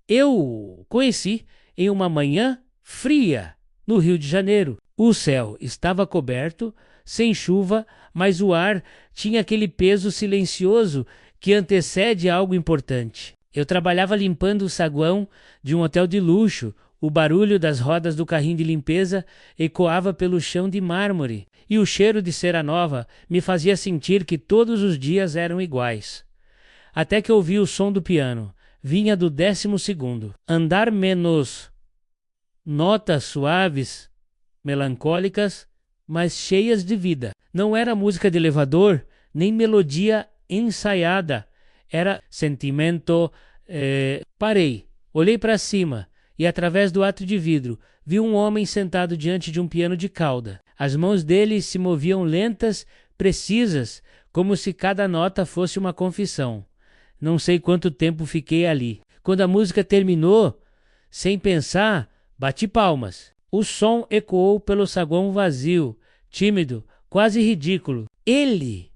Eu conheci em uma manhã fria no Rio de Janeiro. O céu estava coberto, sem chuva, mas o ar tinha aquele peso silencioso que antecede algo importante. Eu trabalhava limpando o saguão de um hotel de luxo. O barulho das rodas do carrinho de limpeza ecoava pelo chão de mármore, e o cheiro de cera nova me fazia sentir que todos os dias eram iguais. Até que ouvi o som do piano. Vinha do 12º. Andar menos. Notas suaves, melancólicas, mas cheias de vida. Não era música de elevador, nem melodia ensaiada. Era sentimento. Parei, olhei para cima e, através do ato de vidro, vi um homem sentado diante de um piano de cauda. As mãos dele se moviam lentas, precisas, como se cada nota fosse uma confissão. Não sei quanto tempo fiquei ali. Quando a música terminou, sem pensar, bati palmas. O som ecoou pelo saguão vazio, tímido, quase ridículo. Ele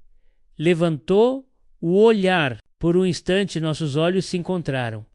levantou o olhar. Por um instante, nossos olhos se encontraram.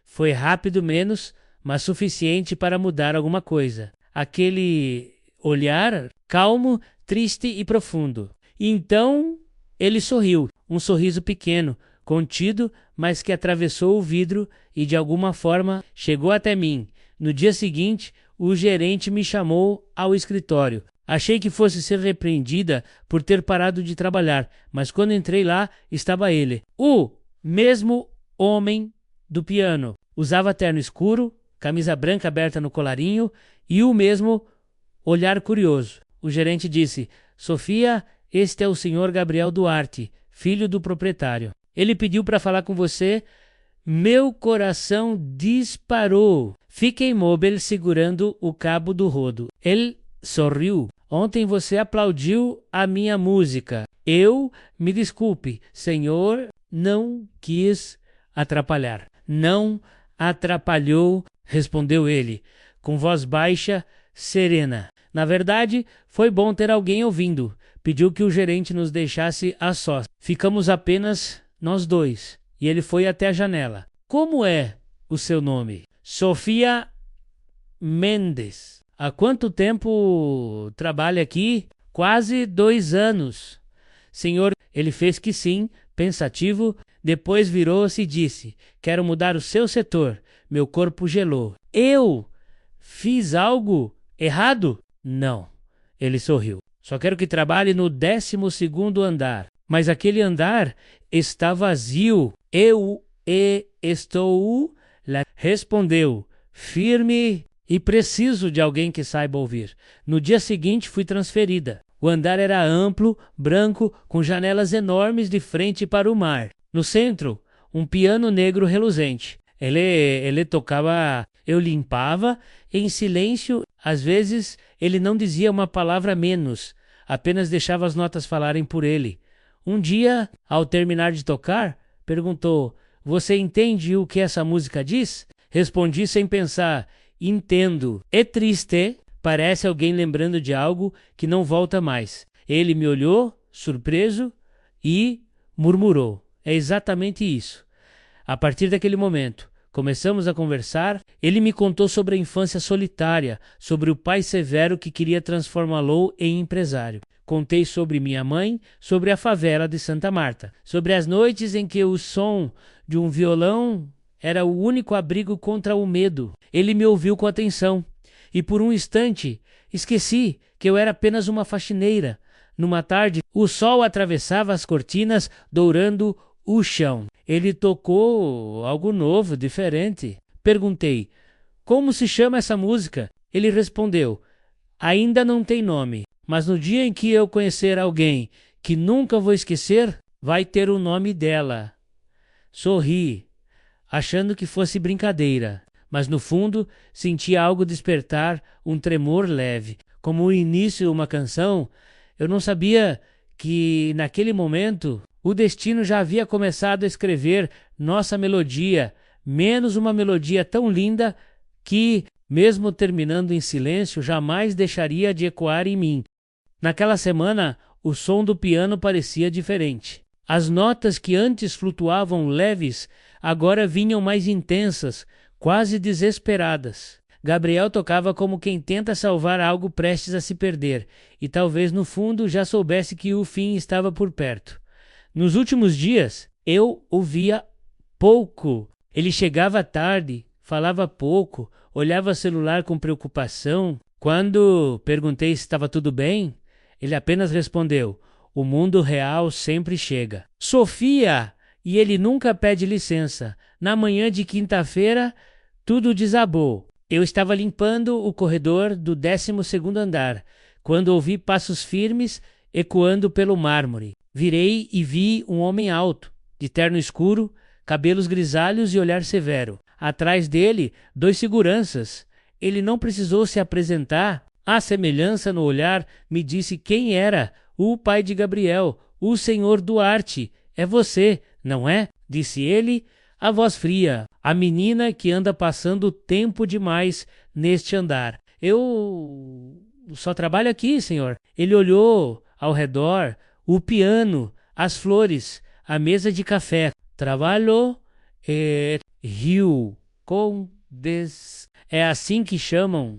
Foi rápido menos, mas suficiente para mudar alguma coisa. Aquele olhar calmo, triste e profundo. E então ele sorriu, um sorriso pequeno, contido, mas que atravessou o vidro e de alguma forma chegou até mim. No dia seguinte, o gerente me chamou ao escritório. Achei que fosse ser repreendida por ter parado de trabalhar, mas quando entrei lá, estava ele. O mesmo homem do piano. Usava terno escuro, camisa branca aberta no colarinho e o mesmo olhar curioso. O gerente disse: Sofia, este é o senhor Gabriel Duarte, filho do proprietário. Ele pediu para falar com você. Meu coração disparou. Fiquei imóvel segurando o cabo do rodo. Ele sorriu. Ontem você aplaudiu a minha música. Me desculpe, senhor, não quis atrapalhar. Não atrapalhou, respondeu ele, com voz baixa, serena. Na verdade, foi bom ter alguém ouvindo. Pediu que o gerente nos deixasse a sós. Ficamos apenas nós dois, e ele foi até a janela. Como é o seu nome? Sofia Mendes. Há quanto tempo trabalha aqui? Quase 2 anos. Senhor, ele fez que sim, pensativo, depois virou-se e disse: quero mudar o seu setor. Meu corpo gelou. Eu fiz algo errado? Não. Ele sorriu. Só quero que trabalhe no 12º andar. Mas aquele andar está vazio. Eu estou lá. Respondeu, firme, e preciso de alguém que saiba ouvir. No dia seguinte fui transferida. O andar era amplo, branco, com janelas enormes de frente para o mar. No centro, um piano negro reluzente. Ele tocava, eu limpava, em silêncio. Às vezes ele não dizia uma palavra menos, apenas deixava as notas falarem por ele. Um dia, ao terminar de tocar, perguntou: você entende o que essa música diz? Respondi sem pensar: entendo. É triste, parece alguém lembrando de algo que não volta mais. Ele me olhou, surpreso, e murmurou: é exatamente isso. A partir daquele momento, começamos a conversar. Ele me contou sobre a infância solitária, sobre o pai severo que queria transformá-lo em empresário. Contei sobre minha mãe, sobre a favela de Santa Marta, sobre as noites em que o som de um violão era o único abrigo contra o medo. Ele me ouviu com atenção e por um instante esqueci que eu era apenas uma faxineira. Numa tarde, o sol atravessava as cortinas, dourando o chão. Ele tocou algo novo, diferente. Perguntei: como se chama essa música? Ele respondeu: ainda não tem nome, mas no dia em que eu conhecer alguém que nunca vou esquecer, vai ter o nome dela. Sorri, achando que fosse brincadeira, mas no fundo sentia algo despertar, um tremor leve, como o início de uma canção. Eu não sabia que, naquele momento, o destino já havia começado a escrever nossa melodia, menos uma melodia tão linda que, mesmo terminando em silêncio, jamais deixaria de ecoar em mim. Naquela semana, o som do piano parecia diferente. As notas que antes flutuavam leves agora vinham mais intensas, quase desesperadas. Gabriel tocava como quem tenta salvar algo prestes a se perder, e talvez no fundo já soubesse que o fim estava por perto. Nos últimos dias, eu ouvia pouco. Ele chegava tarde, falava pouco, olhava o celular com preocupação. Quando perguntei se estava tudo bem, ele apenas respondeu: "O mundo real sempre chega." Sofia! E ele nunca pede licença. Na manhã de quinta-feira, tudo desabou. Eu estava limpando o corredor do 12º andar, quando ouvi passos firmes ecoando pelo mármore. Virei e vi um homem alto, de terno escuro, cabelos grisalhos e olhar severo. Atrás dele, 2 seguranças. Ele não precisou se apresentar. A semelhança no olhar me disse quem era: o pai de Gabriel, o senhor Duarte. "É você, não é?" disse ele, a voz fria. "A menina que anda passando tempo demais neste andar." "Eu só trabalho aqui, senhor." Ele olhou ao redor, o piano, as flores, a mesa de café. "Trabalho riu com É assim que chamam."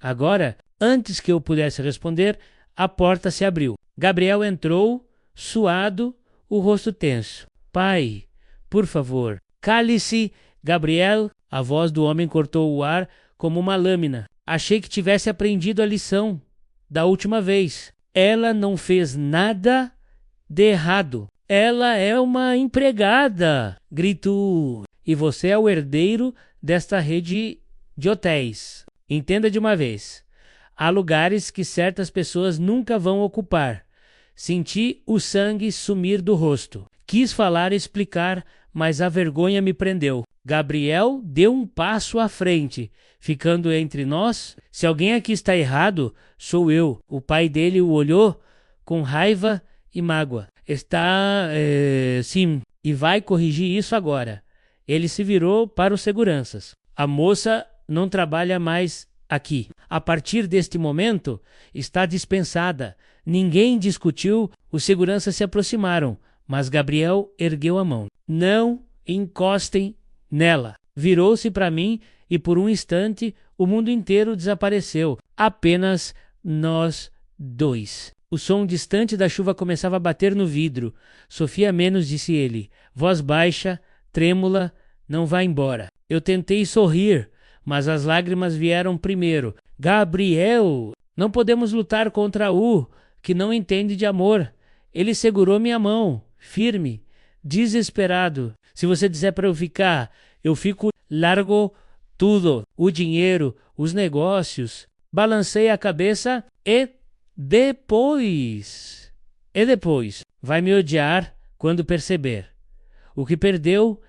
Agora, antes que eu pudesse responder, a porta se abriu. Gabriel entrou, suado, o rosto tenso. "Pai, por favor." "Cale-se, Gabriel." A voz do homem cortou o ar como uma lâmina. "Achei que tivesse aprendido a lição da última vez. Ela não fez nada de errado. Ela é uma empregada." Gritou. "E você é o herdeiro desta rede de hotéis. Entenda de uma vez. Há lugares que certas pessoas nunca vão ocupar." Senti o sangue sumir do rosto. Quis falar e explicar, mas a vergonha me prendeu. Gabriel deu um passo à frente, ficando entre nós. "Se alguém aqui está errado, sou eu." O pai dele o olhou com raiva e mágoa. Sim, e vai corrigir isso agora." Ele se virou para os seguranças. "A moça não trabalha mais aqui. A partir deste momento, está dispensada." Ninguém discutiu, os seguranças se aproximaram, mas Gabriel ergueu a mão. "Não encostem nela." Virou-se para mim e por um instante o mundo inteiro desapareceu. Apenas nós 2. O som distante da chuva começava a bater no vidro. "Sofia menos", disse ele, voz baixa, trêmula. "Não vá embora." Eu tentei sorrir, mas as lágrimas vieram primeiro. "Gabriel, não podemos lutar contra o que não entende de amor." Ele segurou minha mão, firme, desesperado. "Se você disser para eu ficar, eu fico. Largo tudo, o dinheiro, os negócios." Balancei a cabeça. E depois? Vai me odiar quando perceber." O que perdeu?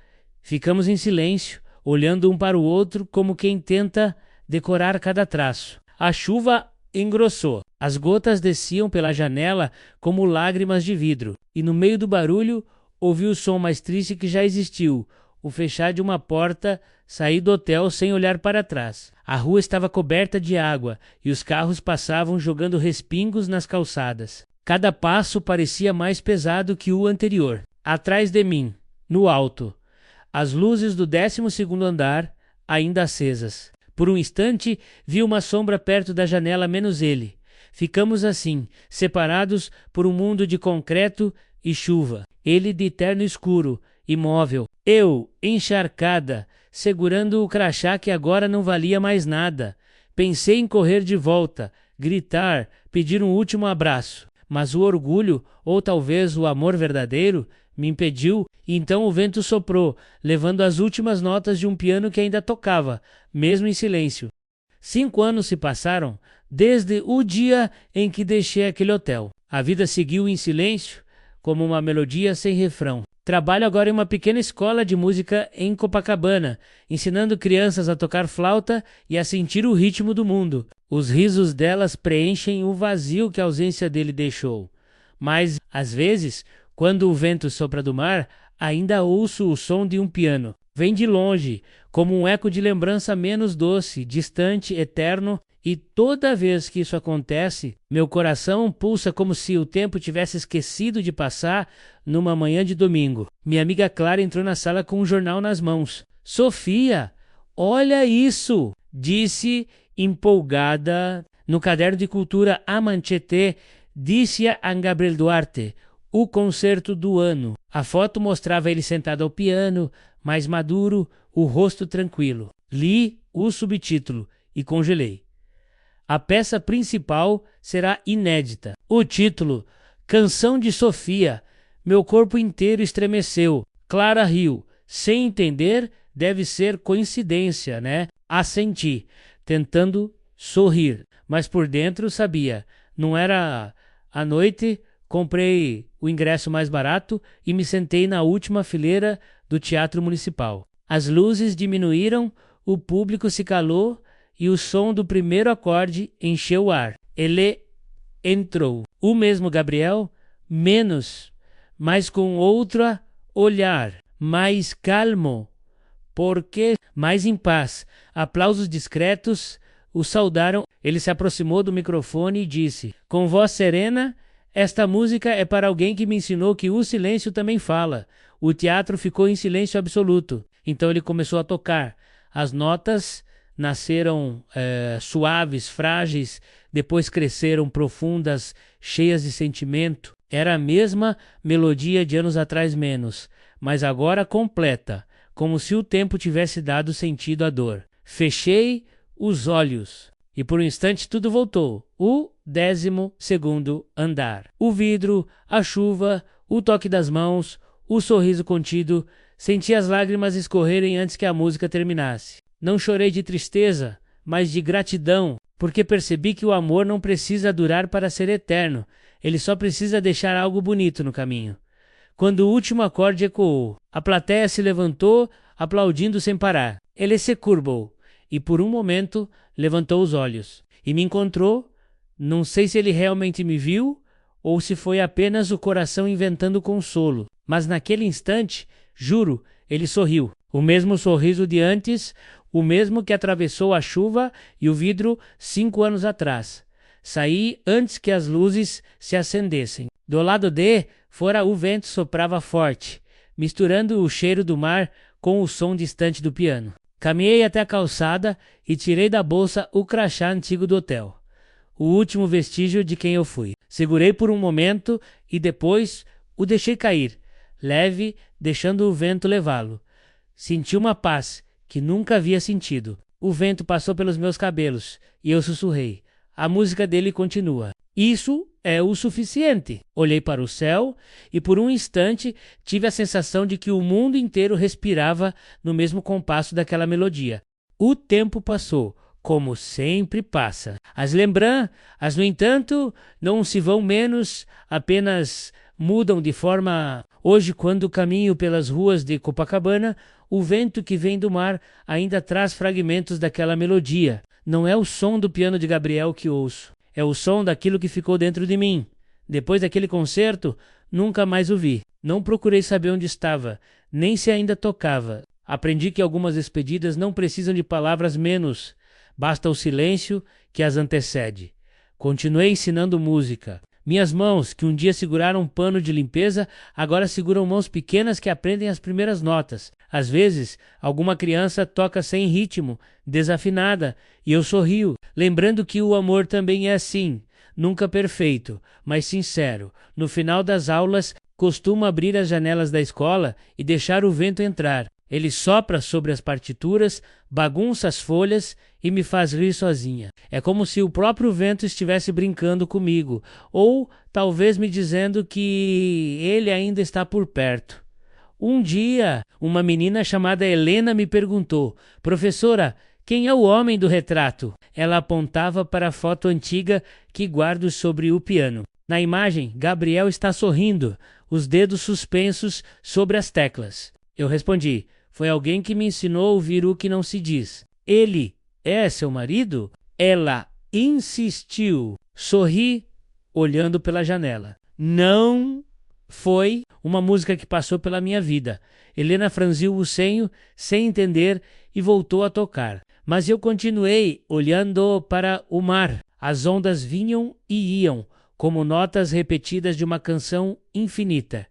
Ficamos em silêncio, olhando um para o outro como quem tenta decorar cada traço. A chuva engrossou. As gotas desciam pela janela como lágrimas de vidro. E no meio do barulho, ouvi o som mais triste que já existiu: o fechar de uma porta. Saí do hotel sem olhar para trás. A rua estava coberta de água e os carros passavam jogando respingos nas calçadas. Cada passo parecia mais pesado que o anterior. Atrás de mim, no alto, as luzes do 12º andar ainda acesas. Por um instante, vi uma sombra perto da janela, menos ele. Ficamos assim, separados por um mundo de concreto e chuva. Ele de terno escuro, imóvel. Eu, encharcada, segurando o crachá que agora não valia mais nada. Pensei em correr de volta, gritar, pedir um último abraço. Mas o orgulho, ou talvez o amor verdadeiro, me impediu, e então o vento soprou, levando as últimas notas de um piano que ainda tocava, mesmo em silêncio. 5 anos se passaram desde o dia em que deixei aquele hotel. A vida seguiu em silêncio, como uma melodia sem refrão. Trabalho agora em uma pequena escola de música em Copacabana, ensinando crianças a tocar flauta e a sentir o ritmo do mundo. Os risos delas preenchem o vazio que a ausência dele deixou. Mas, às vezes, quando o vento sopra do mar, ainda ouço o som de um piano. Vem de longe, como um eco de lembrança menos doce, distante, eterno, E toda vez que isso acontece, meu coração pulsa como se o tempo tivesse esquecido de passar numa manhã de domingo. Minha amiga Clara entrou na sala com um jornal nas mãos. Sofia, olha isso! Disse empolgada. No caderno de cultura A Manchete, disse a Gabriel Duarte, o concerto do ano. A foto mostrava ele sentado ao piano, mais maduro, o rosto tranquilo. Li o subtítulo e congelei. A peça principal será inédita. O título, Canção de Sofia. Meu corpo inteiro estremeceu. Clara riu. Sem entender, deve ser coincidência, né? Assenti, tentando sorrir. Mas por dentro sabia. Não era à noite, comprei o ingresso mais barato e me sentei na última fileira do Teatro Municipal. As luzes diminuíram, o público se calou e o som do primeiro acorde encheu o ar. Ele entrou. O mesmo Gabriel, menos, mas com outro olhar, mais calmo, porque mais em paz. Aplausos discretos o saudaram. Ele se aproximou do microfone e disse, com voz serena, esta música é para alguém que me ensinou que o silêncio também fala. O teatro ficou em silêncio absoluto. Então ele começou a tocar. As notas nasceram suaves, frágeis, depois cresceram profundas, cheias de sentimento. Era a mesma melodia de anos atrás menos, mas agora completa, como se o tempo tivesse dado sentido à dor. Fechei os olhos e por um instante tudo voltou. O 12º andar. O vidro, a chuva, o toque das mãos, o sorriso contido. Senti as lágrimas escorrerem antes que a música terminasse. Não chorei de tristeza, mas de gratidão, porque percebi que o amor não precisa durar para ser eterno. Ele só precisa deixar algo bonito no caminho. Quando o último acorde ecoou, a plateia se levantou, aplaudindo sem parar. Ele se curvou e por um momento levantou os olhos e me encontrou. Não sei se ele realmente me viu ou se foi apenas o coração inventando consolo, mas naquele instante, juro, ele sorriu. O mesmo sorriso de antes, o mesmo que atravessou a chuva e o vidro 5 anos atrás. Saí antes que as luzes se acendessem. Do lado de fora o vento soprava forte, misturando o cheiro do mar com o som distante do piano. Caminhei até a calçada e tirei da bolsa o crachá antigo do hotel. O último vestígio de quem eu fui. Segurei por um momento e depois o deixei cair, leve, deixando o vento levá-lo. Senti uma paz que nunca havia sentido. O vento passou pelos meus cabelos e eu sussurrei. A música dele continua. Isso é o suficiente. Olhei para o céu e por um instante tive a sensação de que o mundo inteiro respirava no mesmo compasso daquela melodia. O tempo passou, como sempre passa. As lembranças, no entanto, não se vão menos, apenas mudam de forma. Hoje, quando caminho pelas ruas de Copacabana, o vento que vem do mar ainda traz fragmentos daquela melodia. Não é o som do piano de Gabriel que ouço, é o som daquilo que ficou dentro de mim. Depois daquele concerto, nunca mais o vi. Não procurei saber onde estava, nem se ainda tocava. Aprendi que algumas despedidas não precisam de palavras menos, basta o silêncio que as antecede. Continuei ensinando música. Minhas mãos, que um dia seguraram um pano de limpeza, agora seguram mãos pequenas que aprendem as primeiras notas. Às vezes, alguma criança toca sem ritmo, desafinada, e eu sorrio, lembrando que o amor também é assim, nunca perfeito, mas sincero. No final das aulas, costumo abrir as janelas da escola e deixar o vento entrar. Ele sopra sobre as partituras, bagunça as folhas e me faz rir sozinha. É como se o próprio vento estivesse brincando comigo, ou talvez me dizendo que ele ainda está por perto. Um dia, uma menina chamada Helena me perguntou: professora, quem é o homem do retrato? Ela apontava para a foto antiga que guardo sobre o piano. Na imagem, Gabriel está sorrindo, os dedos suspensos sobre as teclas. Eu respondi: foi alguém que me ensinou a ouvir o que não se diz. Ele é seu marido? Ela insistiu. Sorri, olhando pela janela. Não foi uma música que passou pela minha vida. Helena franziu o senho, sem entender, e voltou a tocar. Mas eu continuei olhando para o mar. As ondas vinham e iam, como notas repetidas de uma canção infinita.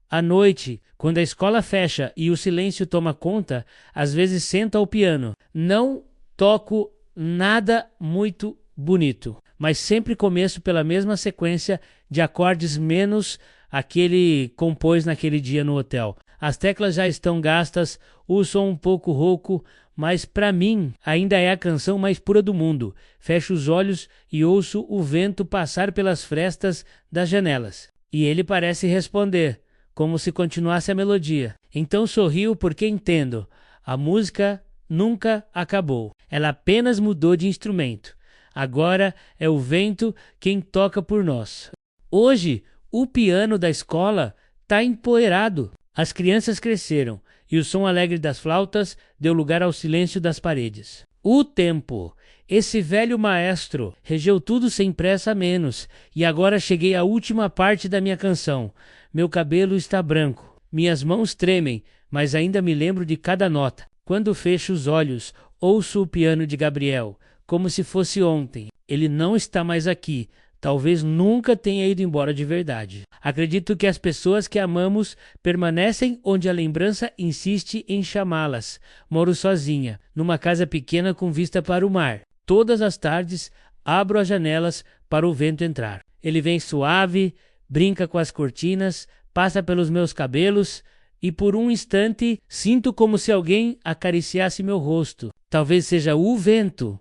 À noite, quando a escola fecha e o silêncio toma conta, às vezes sento ao piano. Não toco nada muito bonito, mas sempre começo pela mesma sequência de acordes menos aquele compôs naquele dia no hotel. As teclas já estão gastas, o som um pouco rouco, mas para mim ainda é a canção mais pura do mundo. Fecho os olhos e ouço o vento passar pelas frestas das janelas. E ele parece responder, como se continuasse a melodia. Então sorrio porque entendo. A música nunca acabou. Ela apenas mudou de instrumento. Agora é o vento quem toca por nós. Hoje, o piano da escola está empoeirado. As crianças cresceram e o som alegre das flautas deu lugar ao silêncio das paredes. O tempo, esse velho maestro, regeu tudo sem pressa menos, e agora cheguei à última parte da minha canção. Meu cabelo está branco, minhas mãos tremem, mas ainda me lembro de cada nota. Quando fecho os olhos, ouço o piano de Gabriel, como se fosse ontem. Ele não está mais aqui. Talvez nunca tenha ido embora de verdade. Acredito que as pessoas que amamos permanecem onde a lembrança insiste em chamá-las. Moro sozinha, numa casa pequena com vista para o mar. Todas as tardes, abro as janelas para o vento entrar. Ele vem suave, brinca com as cortinas, passa pelos meus cabelos e por um instante sinto como se alguém acariciasse meu rosto. Talvez seja o vento,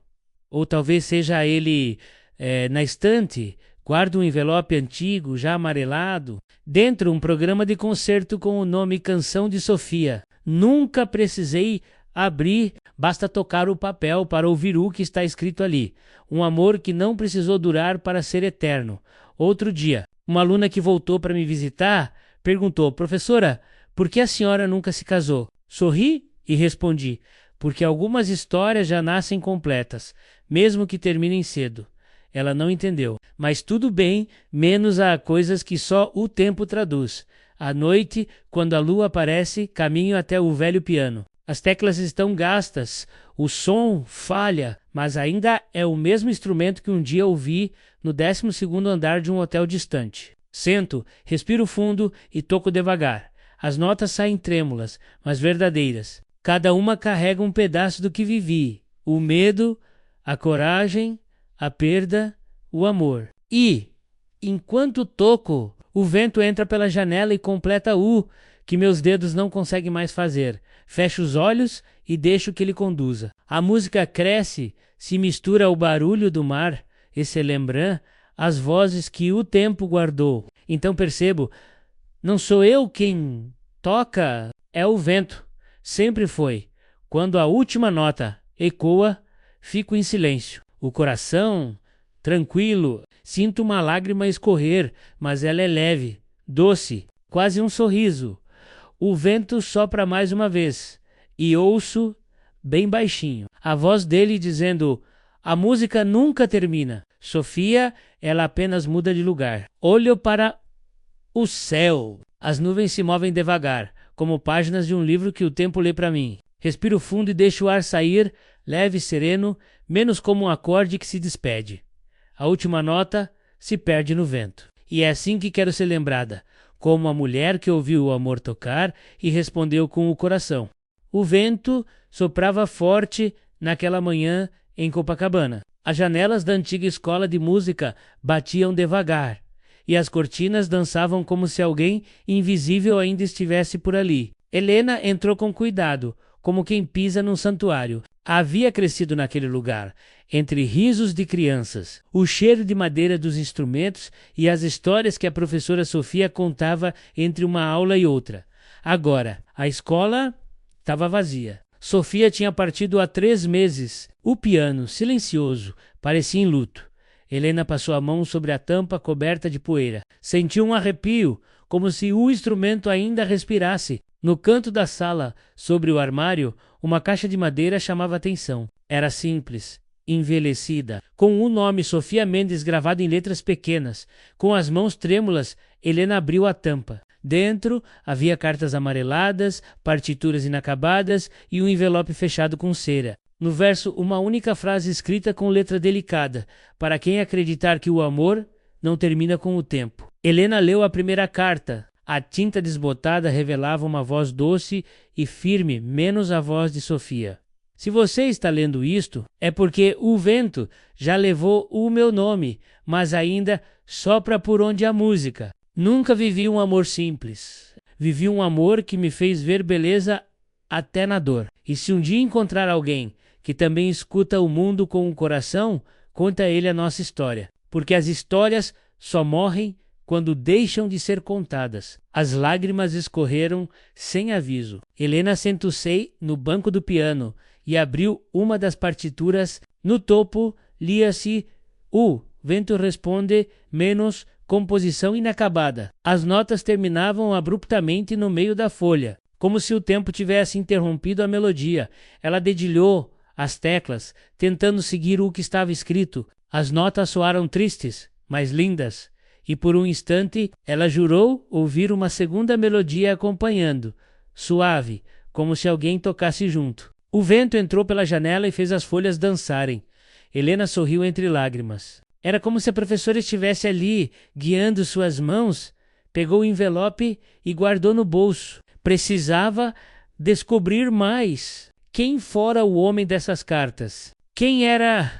ou talvez seja ele... na estante, guardo um envelope antigo, já amarelado. Dentro, um programa de concerto com o nome Canção de Sofia. Nunca precisei abrir, basta tocar o papel para ouvir o que está escrito ali. Um amor que não precisou durar para ser eterno. Outro dia, uma aluna que voltou para me visitar perguntou: professora, por que a senhora nunca se casou? Sorri e respondi: porque algumas histórias já nascem completas, mesmo que terminem cedo. Ela não entendeu, mas tudo bem, menos há coisas que só o tempo traduz. À noite, quando a lua aparece, caminho até o velho piano. As teclas estão gastas, o som falha, mas ainda é o mesmo instrumento que um dia ouvi no 12º andar de um hotel distante. Sento, respiro fundo e toco devagar. As notas saem trêmulas, mas verdadeiras. Cada uma carrega um pedaço do que vivi: o medo, a coragem, a perda, o amor. E, enquanto toco, o vento entra pela janela e completa o que meus dedos não conseguem mais fazer. Fecho os olhos e deixo que ele conduza. A música cresce, se mistura ao barulho do mar, esse lembran, as vozes que o tempo guardou. Então percebo, não sou eu quem toca, é o vento. Sempre foi. Quando a última nota ecoa, fico em silêncio. O coração, tranquilo, sinto uma lágrima escorrer, mas ela é leve, doce, quase um sorriso. O vento sopra mais uma vez, e ouço, bem baixinho, a voz dele dizendo: a música nunca termina. Sofia, ela apenas muda de lugar. Olho para o céu. As nuvens se movem devagar, como páginas de um livro que o tempo lê para mim. Respiro fundo e deixo o ar sair, leve e sereno, menos como um acorde que se despede. A última nota se perde no vento. E é assim que quero ser lembrada, como a mulher que ouviu o amor tocar e respondeu com o coração. O vento soprava forte naquela manhã em Copacabana. As janelas da antiga escola de música batiam devagar, e as cortinas dançavam como se alguém invisível ainda estivesse por ali. Helena entrou com cuidado, como quem pisa num santuário. Havia crescido naquele lugar, entre risos de crianças, o cheiro de madeira dos instrumentos e as histórias que a professora Sofia contava entre uma aula e outra. Agora, a escola estava vazia. Sofia tinha partido há 3 meses. O piano, silencioso, parecia em luto. Helena passou a mão sobre a tampa coberta de poeira. Sentiu um arrepio, como se o instrumento ainda respirasse. No canto da sala, sobre o armário, uma caixa de madeira chamava atenção. Era simples, envelhecida, com o nome Sofia Mendes gravado em letras pequenas. Com as mãos trêmulas, Helena abriu a tampa. Dentro havia cartas amareladas, partituras inacabadas e um envelope fechado com cera. No verso, uma única frase escrita com letra delicada, para quem acreditar que o amor não termina com o tempo. Helena leu a primeira carta. A tinta desbotada revelava uma voz doce e firme, menos a voz de Sofia. Se você está lendo isto, é porque o vento já levou o meu nome, mas ainda sopra por onde há música. Nunca vivi um amor simples. Vivi um amor que me fez ver beleza até na dor. E se um dia encontrar alguém que também escuta o mundo com o coração, conta a ele a nossa história. Porque as histórias só morrem quando deixam de ser contadas. As lágrimas escorreram sem aviso. Helena sentou-se no banco do piano e abriu uma das partituras. No topo, lia-se O vento responde menos composição inacabada. As notas terminavam abruptamente no meio da folha, como se o tempo tivesse interrompido a melodia. Ela dedilhou as teclas, tentando seguir o que estava escrito. As notas soaram tristes, mas lindas, e por um instante ela jurou ouvir uma segunda melodia acompanhando, suave, como se alguém tocasse junto. O vento entrou pela janela e fez as folhas dançarem. Helena sorriu entre lágrimas. Era como se a professora estivesse ali, guiando suas mãos. Pegou o envelope e guardou no bolso. Precisava descobrir mais. Quem fora o homem dessas cartas? Quem era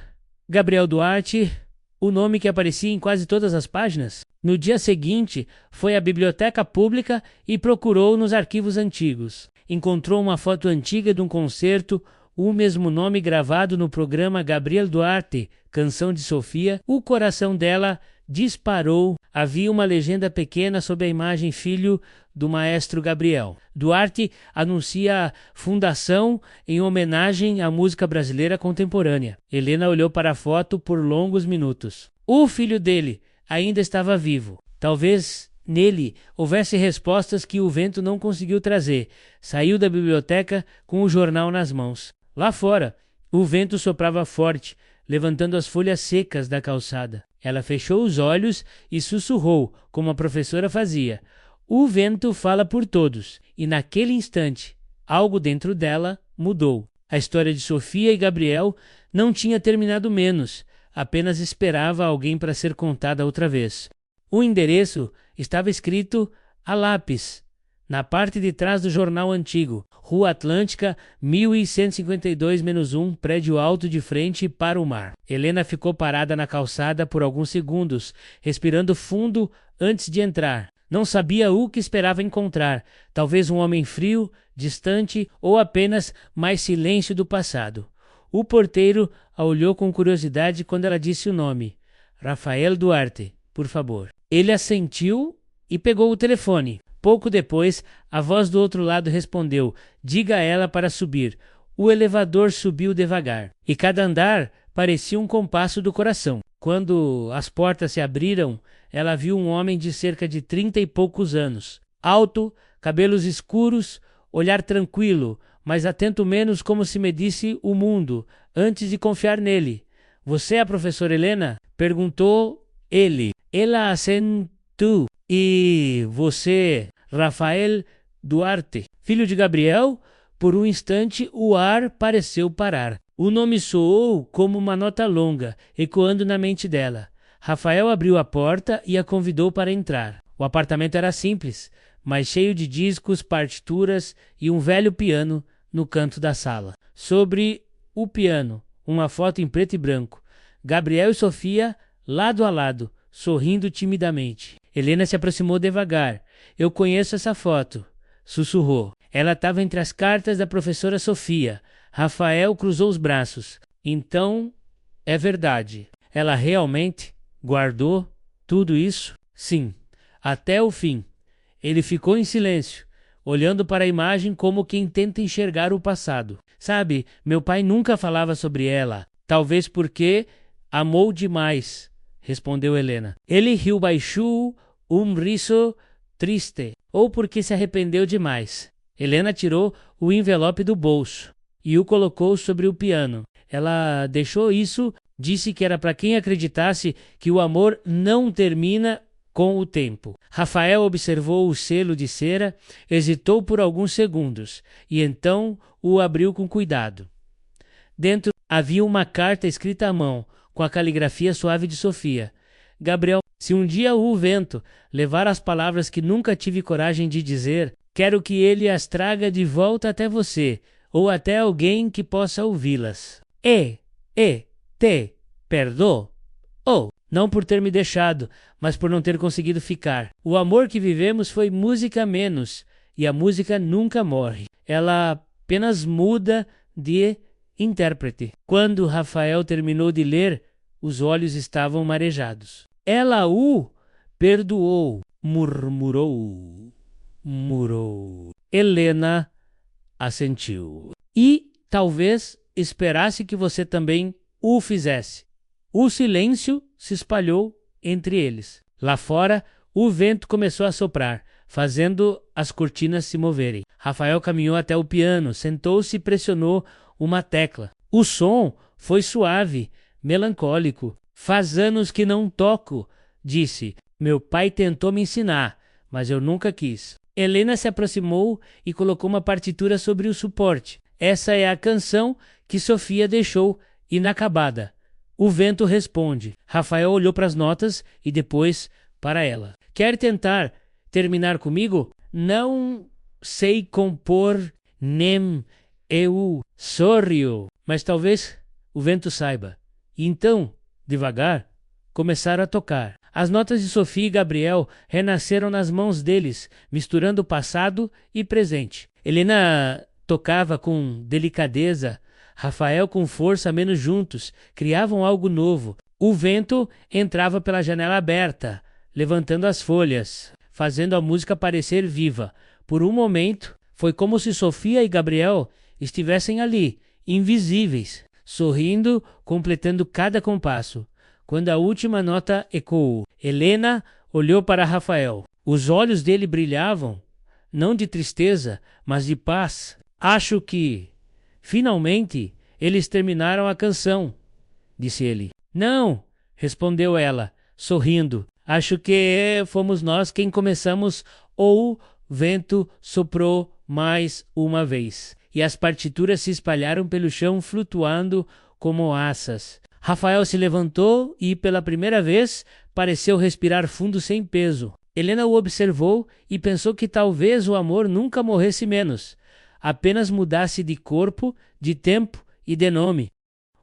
Gabriel Duarte? O nome que aparecia em quase todas as páginas? No dia seguinte, foi à biblioteca pública e procurou nos arquivos antigos. Encontrou uma foto antiga de um concerto, o mesmo nome gravado no programa Gabriel Duarte, Canção de Sofia. O coração dela disparou. Havia uma legenda pequena sob a imagem filho do maestro Gabriel. Duarte anuncia a fundação em homenagem à música brasileira contemporânea. Helena olhou para a foto por longos minutos. O filho dele ainda estava vivo. Talvez nele houvesse respostas que o vento não conseguiu trazer. Saiu da biblioteca com o jornal nas mãos. Lá fora, o vento soprava forte, levantando as folhas secas da calçada. Ela fechou os olhos e sussurrou, como a professora fazia. O vento fala por todos. E naquele instante, algo dentro dela mudou. A história de Sofia e Gabriel não tinha terminado menos. Apenas esperava alguém para ser contada outra vez. O endereço estava escrito a lápis, na parte de trás do jornal antigo. Rua Atlântica, 1152-1, prédio alto de frente para o mar. Helena ficou parada na calçada por alguns segundos, respirando fundo antes de entrar. Não sabia o que esperava encontrar. Talvez um homem frio, distante ou apenas mais silêncio do passado. O porteiro a olhou com curiosidade quando ela disse o nome. Rafael Duarte, por favor. Ele assentiu e pegou o telefone. Pouco depois, a voz do outro lado respondeu: diga a ela para subir. O elevador subiu devagar, e cada andar parecia um compasso do coração. Quando as portas se abriram, ela viu um homem de cerca de 30 e poucos anos. Alto, cabelos escuros, olhar tranquilo, mas atento menos, como se medisse o mundo, antes de confiar nele. Você é a professora Helena? Perguntou ele. Ela assentou. E você, Rafael Duarte, filho de Gabriel? Por um instante o ar pareceu parar. O nome soou como uma nota longa, ecoando na mente dela. Rafael abriu a porta e a convidou para entrar. O apartamento era simples, mas cheio de discos, partituras e um velho piano no canto da sala. Sobre o piano, uma foto em preto e branco. Gabriel e Sofia, lado a lado, sorrindo timidamente. Helena se aproximou devagar. Eu conheço essa foto, sussurrou. Ela estava entre as cartas da professora Sofia. Rafael cruzou os braços. Então, é verdade. Ela realmente guardou tudo isso? Sim, até o fim. Ele ficou em silêncio, olhando para a imagem como quem tenta enxergar o passado. Sabe, meu pai nunca falava sobre ela. Talvez porque amou demais, respondeu Helena. Ele riu baixo, um riso triste, ou porque se arrependeu demais. Helena tirou o envelope do bolso e o colocou sobre o piano. Ela deixou isso, disse que era para quem acreditasse que o amor não termina com o tempo. Rafael observou o selo de cera, hesitou por alguns segundos e então o abriu com cuidado. Dentro havia uma carta escrita à mão, com a caligrafia suave de Sofia. Gabriel, se um dia o vento levar as palavras que nunca tive coragem de dizer, quero que ele as traga de volta até você, ou até alguém que possa ouvi-las. Te perdoo. Não por ter me deixado, mas por não ter conseguido ficar. O amor que vivemos foi música menos, e a música nunca morre. Ela apenas muda de intérprete. Quando Rafael terminou de ler, os olhos estavam marejados. Ela o perdoou, murmurou. Helena assentiu. E talvez esperasse que você também o fizesse. O silêncio se espalhou entre eles. Lá fora, o vento começou a soprar, fazendo as cortinas se moverem. Rafael caminhou até o piano, sentou-se e pressionou uma tecla. O som foi suave, melancólico. Faz anos que não toco, disse. Meu pai tentou me ensinar, mas eu nunca quis. Helena se aproximou e colocou uma partitura sobre o suporte. Essa é a canção que Sofia deixou inacabada. O vento responde. Rafael olhou para as notas e depois para ela. Quer tentar terminar comigo? Não sei compor, nem eu sorrio. Mas talvez o vento saiba. E então, devagar, começaram a tocar. As notas de Sofia e Gabriel renasceram nas mãos deles, misturando passado e presente. Helena tocava com delicadeza, Rafael com força, menos juntos, criavam algo novo. O vento entrava pela janela aberta, levantando as folhas, fazendo a música parecer viva. Por um momento, foi como se Sofia e Gabriel estivessem ali, invisíveis, sorrindo, completando cada compasso. Quando a última nota ecoou, Helena olhou para Rafael. Os olhos dele brilhavam, não de tristeza, mas de paz. Acho que, finalmente, eles terminaram a canção, disse ele. Não, respondeu ela, sorrindo. Acho que fomos nós quem começamos. O vento soprou mais uma vez, e as partituras se espalharam pelo chão, flutuando como assas. Rafael se levantou e, pela primeira vez, pareceu respirar fundo sem peso. Helena o observou e pensou que talvez o amor nunca morresse menos, apenas mudasse de corpo, de tempo e de nome.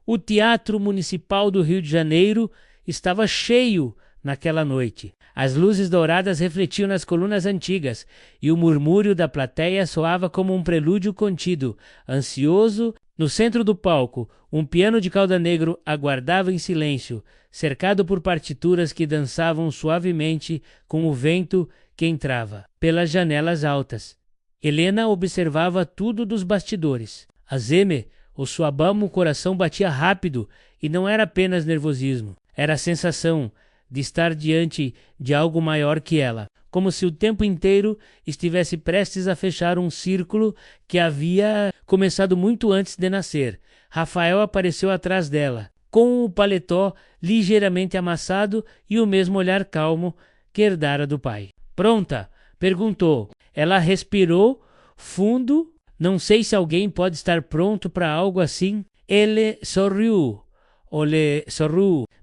O Teatro Municipal do Rio de Janeiro estava cheio naquela noite. As luzes douradas refletiam nas colunas antigas e o murmúrio da plateia soava como um prelúdio contido, ansioso. No centro do palco, um piano de cauda negro aguardava em silêncio, cercado por partituras que dançavam suavemente com o vento que entrava pelas janelas altas. Helena observava tudo dos bastidores. A Zeme, o suabamo, o coração batia rápido e não era apenas nervosismo. Era a sensação de estar diante de algo maior que ela, como se o tempo inteiro estivesse prestes a fechar um círculo que havia começado muito antes de nascer. Rafael apareceu atrás dela, com o paletó ligeiramente amassado e o mesmo olhar calmo que herdara do pai. Pronta? Perguntou. Ela respirou fundo. Não sei se alguém pode estar pronto para algo assim. Ele sorriu.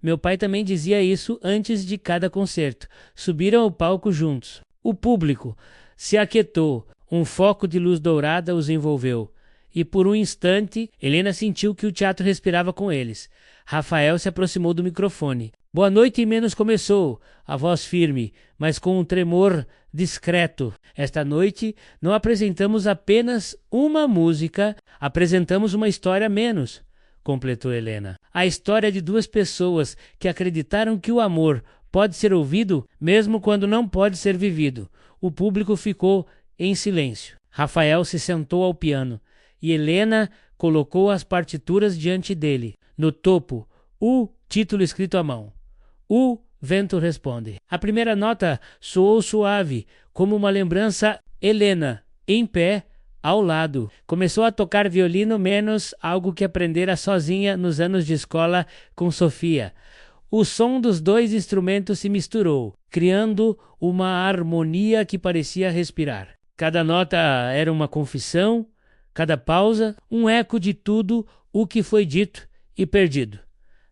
Meu pai também dizia isso antes de cada concerto. Subiram ao palco juntos. O público se aquietou. Um foco de luz dourada os envolveu. E por um instante, Helena sentiu que o teatro respirava com eles. Rafael se aproximou do microfone. Boa noite, menos começou. A voz firme, mas com um tremor discreto. Esta noite não apresentamos apenas uma música, apresentamos uma história menos, completou Helena. A história de duas pessoas que acreditaram que o amor pode ser ouvido mesmo quando não pode ser vivido. O público ficou em silêncio. Rafael se sentou ao piano e Helena colocou as partituras diante dele. No topo, o título escrito à mão. O vento responde. A primeira nota soou suave, como uma lembrança. Helena, em pé, ao lado, começou a tocar violino, menos algo que aprendera sozinha nos anos de escola com Sofia. O som dos dois instrumentos se misturou, criando uma harmonia que parecia respirar. Cada nota era uma confissão, cada pausa, um eco de tudo o que foi dito e perdido.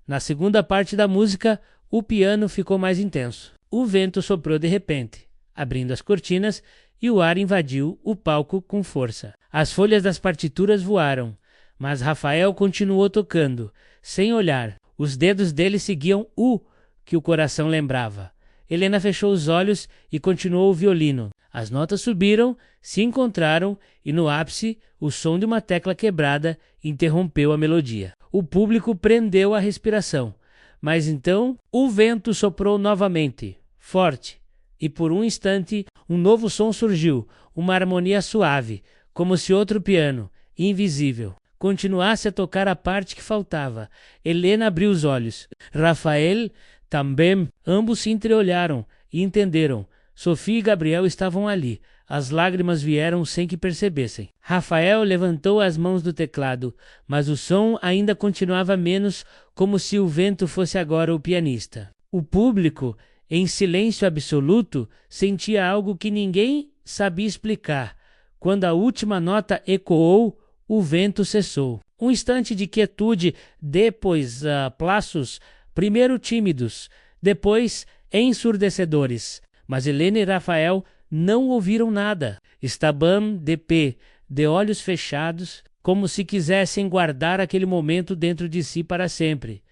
Na segunda parte da música, o piano ficou mais intenso. O vento soprou de repente, abrindo as cortinas, e o ar invadiu o palco com força. As folhas das partituras voaram, mas Rafael continuou tocando, sem olhar. Os dedos dele seguiam o que o coração lembrava. Helena fechou os olhos e continuou o violino. As notas subiram, se encontraram e no ápice o som de uma tecla quebrada interrompeu a melodia. O público prendeu a respiração, mas então o vento soprou novamente, forte, e por um instante um novo som surgiu, uma harmonia suave, como se outro piano, invisível, continuasse a tocar a parte que faltava. Helena abriu os olhos. Rafael também. Ambos se entreolharam e entenderam. Sofia e Gabriel estavam ali. As lágrimas vieram sem que percebessem. Rafael levantou as mãos do teclado, mas o som ainda continuava menos, como se o vento fosse agora o pianista. O público, em silêncio absoluto, sentia algo que ninguém sabia explicar. Quando a última nota ecoou, o vento cessou. Um instante de quietude, depois aplausos, primeiro tímidos, depois ensurdecedores. Mas Helena e Rafael não ouviram nada. Estavam de pé, de olhos fechados, como se quisessem guardar aquele momento dentro de si para sempre.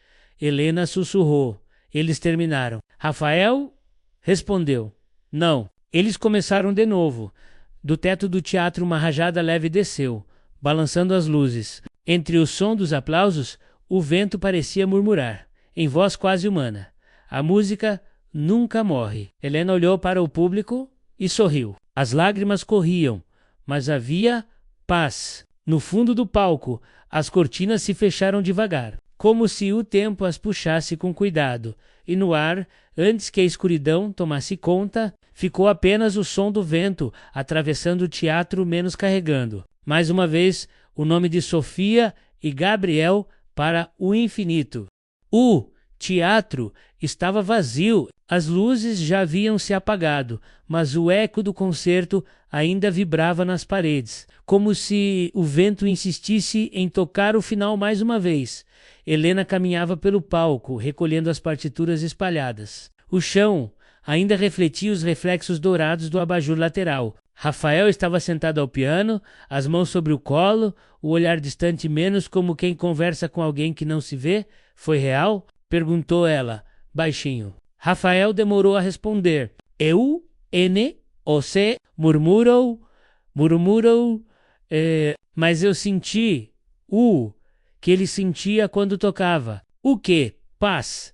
Helena sussurrou. Eles terminaram. Rafael respondeu. Não. Eles começaram de novo. Do teto do teatro uma rajada leve desceu, balançando as luzes. Entre o som dos aplausos, o vento parecia murmurar, em voz quase humana. A música nunca morre. Helena olhou para o público e sorriu. As lágrimas corriam, mas havia paz. No fundo do palco, as cortinas se fecharam devagar, como se o tempo as puxasse com cuidado, e no ar, antes que a escuridão tomasse conta, ficou apenas o som do vento atravessando o teatro, menos carregando. Mais uma vez, o nome de Sofia e Gabriel para o infinito. O teatro estava vazio, as luzes já haviam se apagado, mas o eco do concerto ainda vibrava nas paredes, como se o vento insistisse em tocar o final mais uma vez. Helena caminhava pelo palco, recolhendo as partituras espalhadas. O chão ainda refletia os reflexos dourados do abajur lateral. Rafael estava sentado ao piano, as mãos sobre o colo, o olhar distante, menos como quem conversa com alguém que não se vê. Foi real? Perguntou ela, baixinho. Rafael demorou a responder. Eu, N, você, murmurou, mas eu senti o que ele sentia quando tocava. O que? Paz.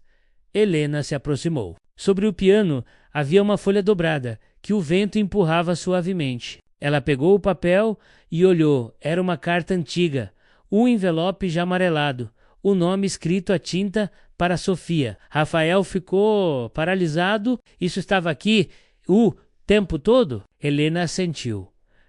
Helena se aproximou. Sobre o piano havia uma folha dobrada, que o vento empurrava suavemente. Ela pegou o papel e olhou. Era uma carta antiga, um envelope já amarelado, o nome escrito a tinta para Sofia. Rafael ficou paralisado. Isso estava aqui o tempo todo? Helena assentiu,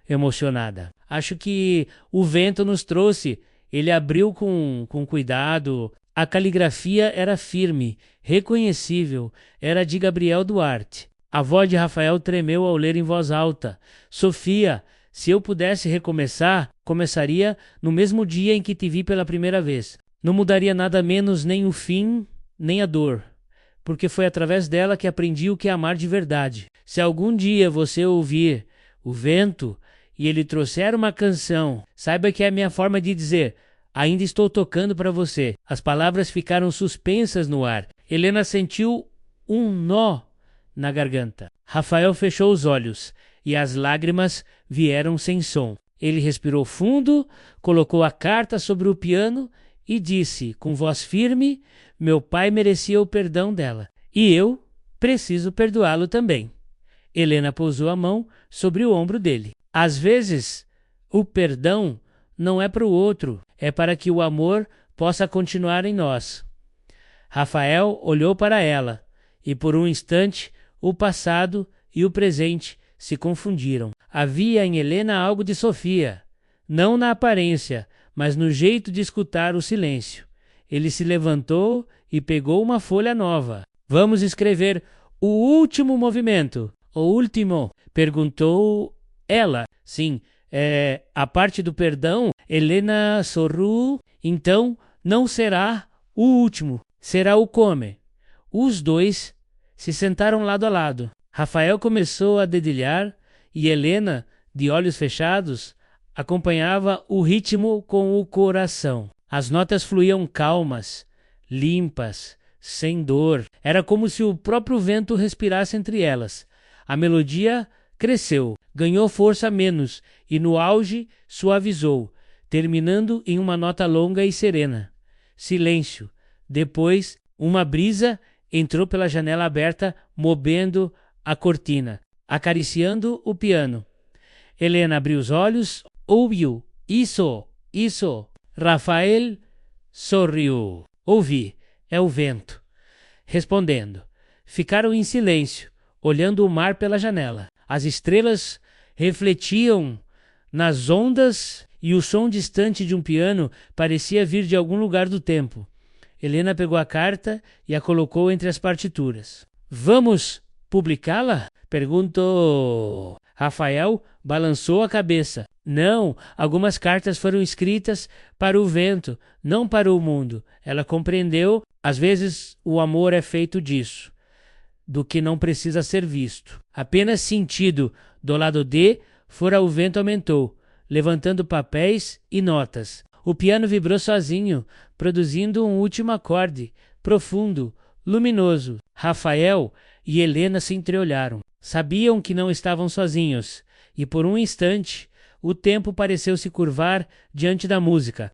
emocionada. Acho que o vento nos trouxe. Ele abriu com cuidado. A caligrafia era firme, reconhecível. Era de Gabriel Duarte. A voz de Rafael tremeu ao ler em voz alta. Sofia, se eu pudesse recomeçar, começaria no mesmo dia em que te vi pela primeira vez. Não mudaria nada, menos nem o fim, nem a dor, porque foi através dela que aprendi o que é amar de verdade. Se algum dia você ouvir o vento e ele trouxer uma canção, saiba que é a minha forma de dizer: ainda estou tocando para você. As palavras ficaram suspensas no ar. Helena sentiu um nó na garganta. Rafael fechou os olhos e as lágrimas vieram sem som. Ele respirou fundo, colocou a carta sobre o piano e disse com voz firme: meu pai merecia o perdão dela e eu preciso perdoá-lo também. Helena pousou a mão sobre o ombro dele. Às vezes, o perdão não é para o outro, é para que o amor possa continuar em nós. Rafael olhou para ela e por um instante o passado e o presente se confundiram. Havia em Helena algo de Sofia, não na aparência, mas no jeito de escutar o silêncio. Ele se levantou e pegou uma folha nova. Vamos escrever o último movimento. O último? Perguntou ela. Sim, a parte do perdão. Helena sorriu. Então não será o último, será o come. Os dois se sentaram lado a lado. Rafael começou a dedilhar e Helena, de olhos fechados, acompanhava o ritmo com o coração. As notas fluíam calmas, limpas, sem dor. Era como se o próprio vento respirasse entre elas. A melodia cresceu, ganhou força menos e no auge suavizou, terminando em uma nota longa e serena. Silêncio. Depois, uma brisa entrou pela janela aberta, movendo a cortina, acariciando o piano. Helena abriu os olhos, ouviu. Isso. Rafael sorriu. Ouvi. É o vento. Respondendo. Ficaram em silêncio, olhando o mar pela janela. As estrelas refletiam nas ondas e o som distante de um piano parecia vir de algum lugar do tempo. Helena pegou a carta e a colocou entre as partituras. Vamos publicá-la? Perguntou. Rafael balançou a cabeça. Não, algumas cartas foram escritas para o vento, não para o mundo. Ela compreendeu. Às vezes o amor é feito disso, do que não precisa ser visto, apenas sentido. Do lado D, fora o vento aumentou, levantando papéis e notas. O piano vibrou sozinho, produzindo um último acorde, profundo, luminoso. Rafael e Helena se entreolharam. Sabiam que não estavam sozinhos, e por um instante o tempo pareceu se curvar diante da música.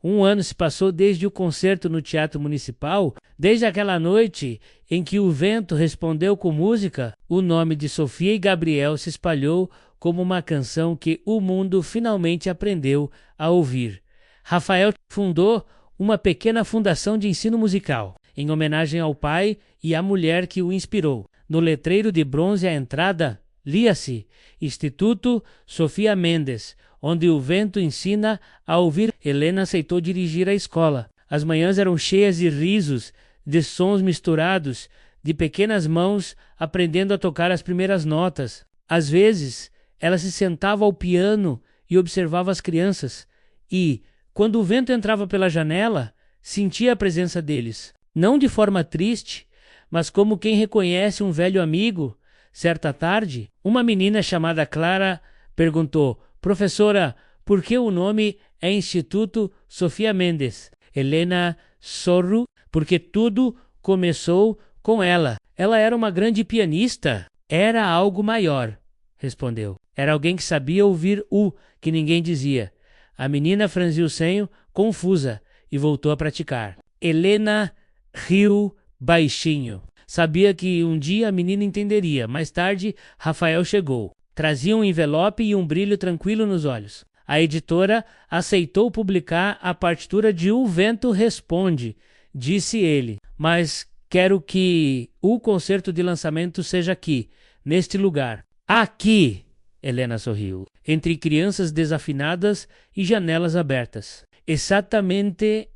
1 ano se passou desde o concerto no Teatro Municipal, desde aquela noite em que o vento respondeu com música. O nome de Sofia e Gabriel se espalhou como uma canção que o mundo finalmente aprendeu a ouvir. Rafael fundou uma pequena fundação de ensino musical, em homenagem ao pai e à mulher que o inspirou. No letreiro de bronze à entrada, lia-se Instituto Sofia Mendes, onde o vento ensina a ouvir. Helena aceitou dirigir a escola. As manhãs eram cheias de risos, de sons misturados, de pequenas mãos aprendendo a tocar as primeiras notas. Às vezes, ela se sentava ao piano e observava as crianças, e, quando o vento entrava pela janela, sentia a presença deles. Não de forma triste, mas como quem reconhece um velho amigo. Certa tarde, uma menina chamada Clara perguntou: Professora, por que o nome é Instituto Sofia Mendes? Helena sorriu, porque tudo começou com ela. Ela era uma grande pianista. Era algo maior, respondeu. Era alguém que sabia ouvir o que ninguém dizia. A menina franziu o senho, confusa, e voltou a praticar. Helena riu baixinho. Sabia que um dia a menina entenderia. Mais tarde, Rafael chegou. Trazia um envelope e um brilho tranquilo nos olhos. A editora aceitou publicar a partitura de O Vento Responde, disse ele. Mas quero que o concerto de lançamento seja aqui, neste lugar. Aqui! Helena sorriu. Entre crianças desafinadas e janelas abertas. Exatamente,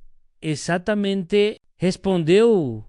respondeu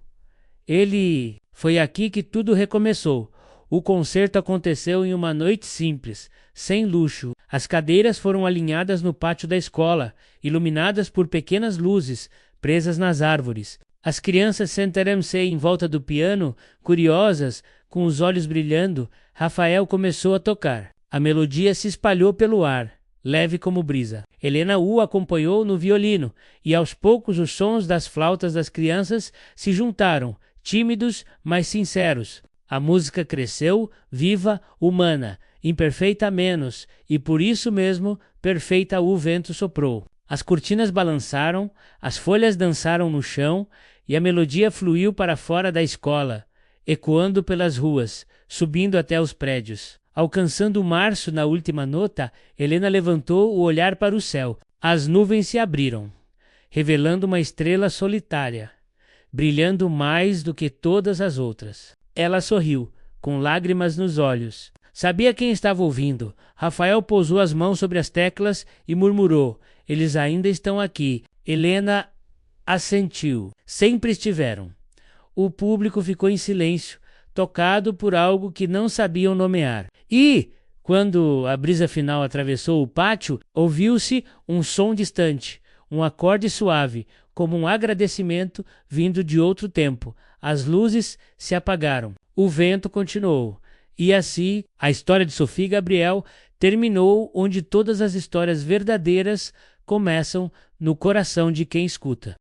ele. Foi aqui que tudo recomeçou. O concerto aconteceu em uma noite simples, sem luxo. As cadeiras foram alinhadas no pátio da escola, iluminadas por pequenas luzes presas nas árvores. As crianças sentaram-se em volta do piano, curiosas, com os olhos brilhando. Rafael começou a tocar. A melodia se espalhou pelo ar, leve como brisa. Helena o acompanhou no violino, e aos poucos os sons das flautas das crianças se juntaram, tímidos, mas sinceros. A música cresceu, viva, humana, imperfeita menos, e por isso mesmo, perfeita. O vento soprou. As cortinas balançaram, as folhas dançaram no chão, e a melodia fluiu para fora da escola, ecoando pelas ruas, subindo até os prédios. Alcançando março na última nota, Helena levantou o olhar para o céu. As nuvens se abriram, revelando uma estrela solitária, brilhando mais do que todas as outras. Ela sorriu, com lágrimas nos olhos. Sabia quem estava ouvindo. Rafael pousou as mãos sobre as teclas e murmurou: Eles ainda estão aqui. Helena assentiu. Sempre estiveram. O público ficou em silêncio, tocado por algo que não sabiam nomear. E, Quando a brisa final atravessou o pátio, ouviu-se um som distante, um acorde suave, como um agradecimento vindo de outro tempo. As luzes se apagaram. O vento continuou. E assim, a história de Sophie e Gabriel terminou onde todas as histórias verdadeiras começam, no coração de quem escuta.